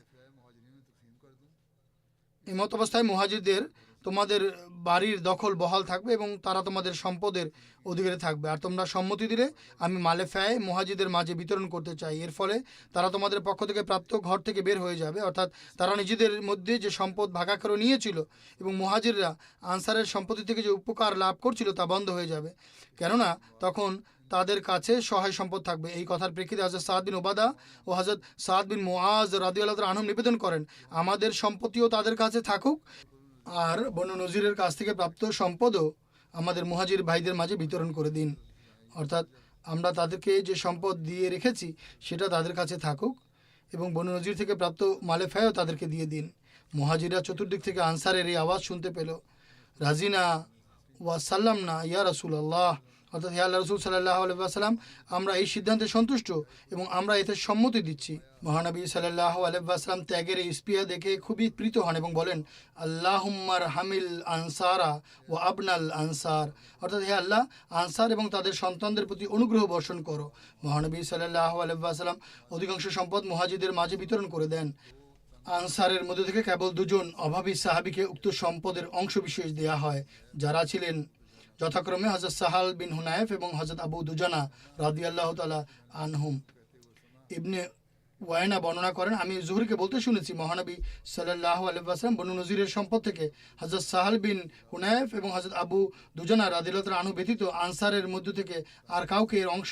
এমত অবস্থায় মুহাজিরদের তোমাদের বাড়ির দখল বহাল থাকবে এবং তারা তোমাদের সম্পদের অধিকারে থাকবে। আর তোমরা সম্মতি দিলে আমি মালে ফ্যায় মুহাজিরদের মাঝে বিতরণ করতে চাই। এর ফলে তারা তোমাদের পক্ষ থেকে প্রাপ্ত ঘর থেকে বের হয়ে যাবে, অর্থাৎ তারা নিজেদের মধ্যে যে সম্পদ ভাগা করে নিয়েছিল এবং মুহাজিররা আনসারের সম্পত্তি থেকে যে উপকার লাভ করছিল তা বন্ধ হয়ে যাবে, কেননা তখন তাদের কাছে সহায় সম্পদ থাকবে। এই কথার প্রেক্ষিতে হযরত সাদ বিন ওবাদা ও হযরত সাদ বিন মুআজ রাদিয়াল্লাহু আনহু নিবেদন করেন, আমাদের সম্পত্তিও তাদের কাছে থাকুক আর বনু নজিরের কাছ থেকে প্রাপ্ত সম্পদও আমাদের মুহাজির ভাইদের মাঝে বিতরণ করে দিন। অর্থাৎ আমরা তাদেরকে যে সম্পদ দিয়ে রেখেছি সেটা তাদের কাছে থাকুক এবং বনু নজির থেকে প্রাপ্ত মালে ফ্যায়ও তাদেরকে দিয়ে দিন। মুহাজিররা চতুর্দিক থেকে আনসারের এই আওয়াজ শুনতে পেল, রাজিনা ওয়া সাল্লাম না ইয়া রাসূলুল্লাহ, অর্থাৎ হে আল্লাহ রসুল সাল্লাল্লাহু আলাইহি ওয়াসাল্লাম, আমরা এই সিদ্ধান্তে সন্তুষ্ট এবং আমরা এতে সম্মতি দিচ্ছি। মহানবী সাল্লাল্লাহু আলাইহি ওয়াসাল্লাম ত্যাগের এই স্পৃহা দেখে খুবই প্রীত হন এবং বলেন, আল্লাহুম্মার হামিল আনসারা ও আবনাল আনসার, অর্থাৎ হে আল্লাহ, আনসার এবং তাদের সন্তানদের প্রতি অনুগ্রহ বর্ষণ করো। মহানবী সাল্লাল্লাহু আলাইহি ওয়াসাল্লাম অধিকাংশ সম্পদ মুহাজিরদের মাঝে বিতরণ করে দেন। আনসারের মধ্যে থেকে কেবল দুজন অভাবী সাহাবীকে উক্ত সম্পদের অংশ বিশেষ দেয়া হয়, যারা ছিলেন যথাক্রমে হযরত সাহাল বিন হুনায়ফ এবং হযরত আবু দুজানা রাদিয়াল্লাহু তাআলা আনহুম। ইবনে ওয়াইনা বর্ণনা করেন, আমি জুহরিকে বলতে শুনেছি, মহানবী সাল্লাল্লাহু আলাইহি ওয়াসাল্লাম বনু নজিরের সম্পদ থেকে হযরত সাহাল বিন হুনায়ফ এবং হযরত আবু দুজানা রাদিয়াল্লাহু তাআলা আনহু ব্যতীত আনসারের মধ্য থেকে আর কাউকে এর অংশ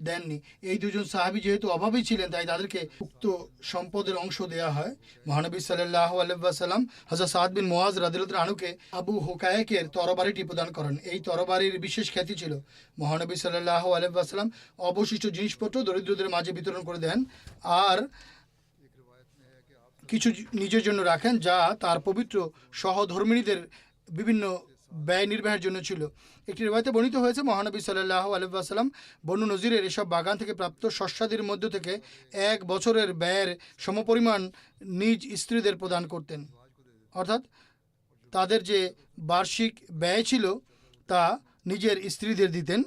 দেননি। এই দুজন সাহাবী যেহেতু অভাবী ছিলেন তাই তাদেরকে উক্ত সম্পদের অংশ দেয়া হয়। মহানবী সাল্লাল্লাহু আলাইহি ওয়াসাল্লাম হযরত সাদ বিন মুআজ রাদিয়াল্লাহু তাআলা আনহুকে আবু হুকায়কের তরবারিটি প্রদান করেন। এই তরবারির বিশেষ খ্যাতি ছিল। মহানবী সাল্লাল্লাহু আলাইহি ওয়াসাল্লাম অবশিষ্ট জিনিসপত্র দরিদ্রদের মাঝে বিতরণ করে দেন আর কিছু নিজের জন্য রাখেন, যা তার পবিত্র সহধর্মিণীদের বিভিন্ন ব্যয় নির্বাহের জন্য ছিল। একটি রিওয়ায়াতে বর্ণিত হয়েছে, মহানবী সাল্লাল্লাহু আলাইহি ওয়াসাল্লাম বনু নজিরের এসব বাগান থেকে প্রাপ্ত শস্যাদির মধ্য থেকে 1 বছরের ব্যয়ের সমপরিমাণ নিজ স্ত্রীদের প্রদান করতেন, অর্থাৎ তাদের যে বার্ষিক ব্যয় ছিল তা নিজের স্ত্রীদের দিতেন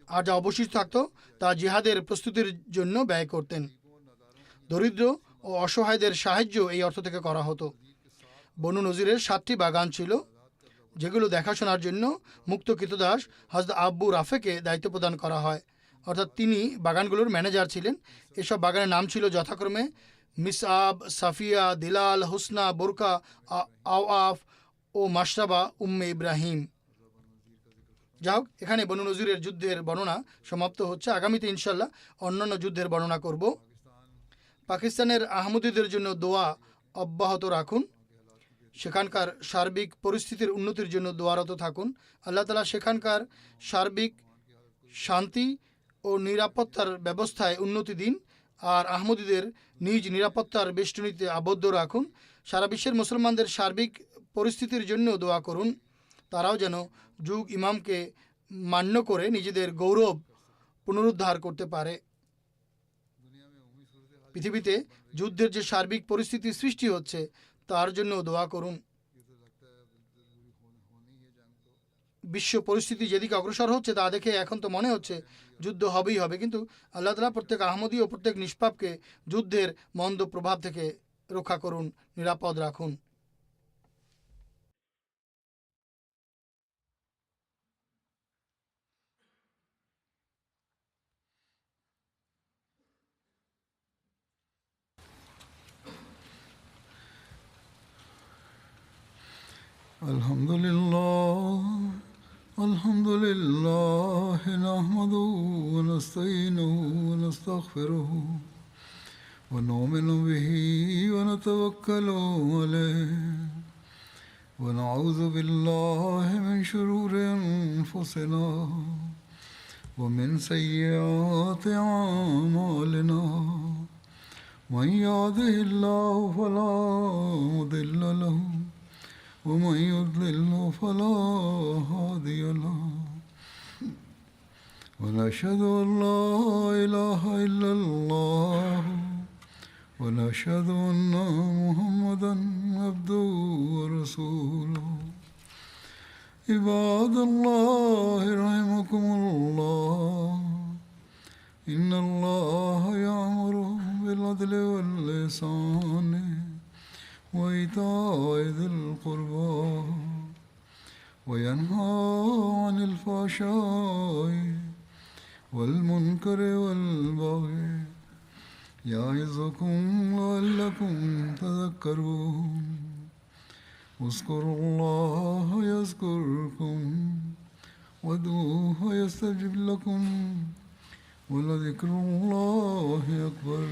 আর যা অবশিষ্ট থাকতো তা জিহাদের প্রস্তুতির জন্য ব্যয় করতেন। দরিদ্র ও অসহায়দের সাহায্য এই অর্থ থেকে করা হতো। বনু নজিরের 7টি বাগান ছিল, যেগুলো দেখাশোনার জন্য মুক্ত কৃতদাস হযরত আবু রাফেকে দায়িত্ব প্রদান করা হয়, অর্থাৎ তিনি বাগানগুলোর ম্যানেজার ছিলেন। এসব বাগানের নাম ছিল যথাক্রমে মিসআব, সাফিয়া, দিলাল, হুসনা, বোরকা, আওয়াফ ও মাশরাবা উম্মে ইব্রাহিম। যাই হোক, এখানে বনু নজিরের যুদ্ধের বর্ণনা সমাপ্ত হচ্ছে। আগামীতে ইনশাল্লাহ অন্যান্য যুদ্ধের বর্ণনা করব। পাকিস্তানের আহমদীদের জন্য দোয়া অব্যাহত রাখুন। সেখানকার সার্বিক পরিস্থিতির উন্নতির জন্য দোয়ারত থাকুন। আল্লাহ তাআলা সেখানকার সার্বিক শান্তি ও নিরাপত্তার ব্যবস্থায় উন্নতি দিন আর আহমদীদের নিজ নিরাপত্তার বেষ্টনীতে আবদ্ধ রাখুন। সারা বিশ্বের মুসলমানদের সার্বিক পরিস্থিতির জন্য দোয়া করুন। তারাও যেন যুগ ইমামকে মান্য করে নিজেদের গৌরব পুনরুদ্ধার করতে পারে। পৃথিবীতে যুদ্ধের যে সার্বিক পরিস্থিতি সৃষ্টি হচ্ছে তার জন্য দোয়া করুন। বিশ্ব পরিস্থিতি যেদিকে অগ্রসর হচ্ছে তা দেখে এখন তো মনে হচ্ছে যুদ্ধ হবেই হবে, কিন্তু আল্লাহ তাআলা প্রত্যেক আহমদী ও প্রত্যেক নিষ্পাপকে যুদ্ধের মন্দ প্রভাব থেকে রক্ষা করুন, নিরাপদ রাখুন। الحمد لله الحمد لله نحمده ونستعينه ونستغفره ونؤمن به ونتوكل عليه ونعوذ بالله من شرور أنفسنا ومن سيئات أعمالنا من يهده الله فلا مضل له ومن يضلل فلا هادي له ونشهد أن لا إله إلا الله ونشهد أن محمدا عبده ورسوله عباد الله رحمكم الله إن الله يأمر بالعدل والإحسان وإيتاء ذي القربى وينهى عن الفحشاء والمنكر والبغي يعظكم لعلكم تذكرون اذكروا الله يذكركم وادعوه يستجب لكم ولذكر الله أكبر.